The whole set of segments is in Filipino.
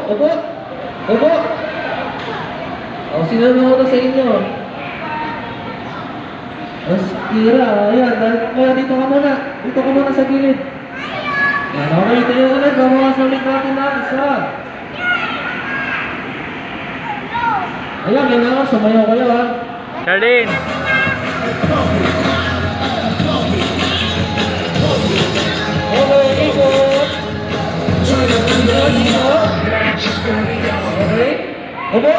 Upo! Upo! O, sinunod na sa inyo. Mas tira, ayan. Kaya dito ka muna. Dito ka muna sa gilid. Yan, okay. Tayo ulit. Babawas ulit natin na. Isa. Ayan, kailangan sumayaw kayo ha. Charlene! Okay, ikot. Okay. Upo.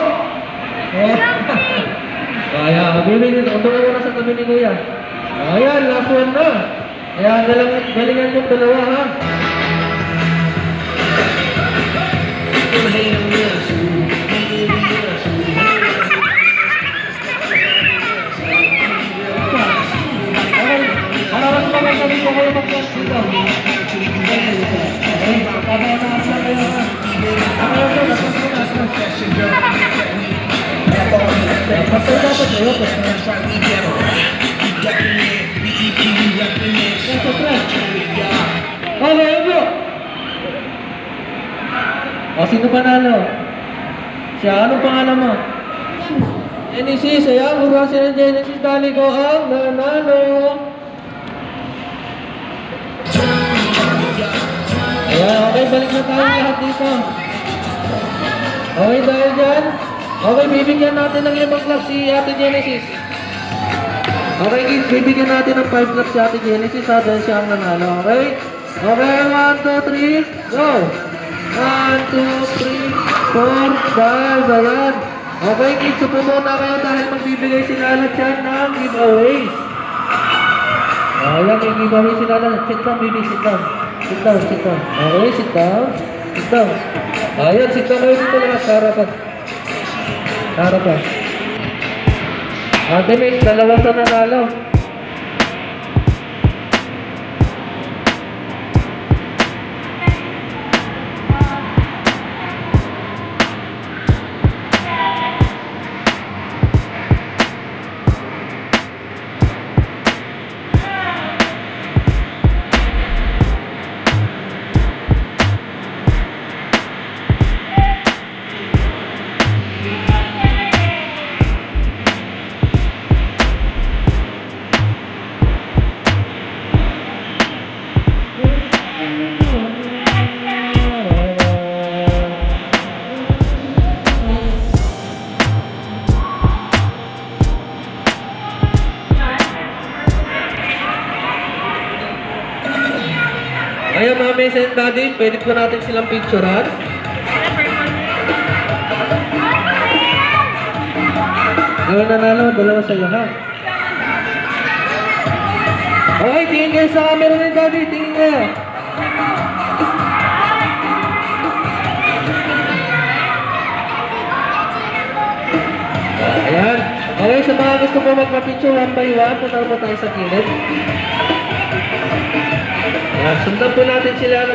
Kaya, mabilis. Untungan mo na sa tabi ni Kuya. Ayan, last one na. Ayan, galingan yung dalawa ha. Para mas magandang ko kayo mag-consider. Okay, tabaw-taas lang kayo ha. Ayaw ko, lapos mo na. Patay dapat kayo. Okay, Ebro. O, sino panalo? Siya, anong pangalan mo? Genesis, ayan, buruan sila ng Genesis. Dali ko ang nanalo. Ayan, okay, balik na tayo lahat dito. Okay, dahil dyan. Okay, bibigyan natin ng 5 claps si Ate Genesis. Okay, bibigyan natin ng 5 claps si Ate Genesis ha, dahil siya ang nanalo. Okay? Okay, 1, 2, 3, go! 1, 2, 3, 4, 5, ayan. Okay, kids, upo muna kayo dahil magbibigay sila lahat yan ng giveaways. Ayan, may giveaway sila lahat. Sit down, baby, sit down. Sit down, sit down. Okay, sit down. Sit down. Ayan, sit down kayo dito lahat. Harapan. Harapan. Ate, may dalawa sa nanalo. Ayan, mami and daddy, pwede po natin silang picturean. Gawin nanalo, dalawa sa'yo ha. Okay, tingin kayo sa camera ni daddy, tingin kayo. Ayan. Okay, sa mga gusto po magpa-picture 1 by 1, punta po tayo sa gilid. Ayan, sundan po natin sila.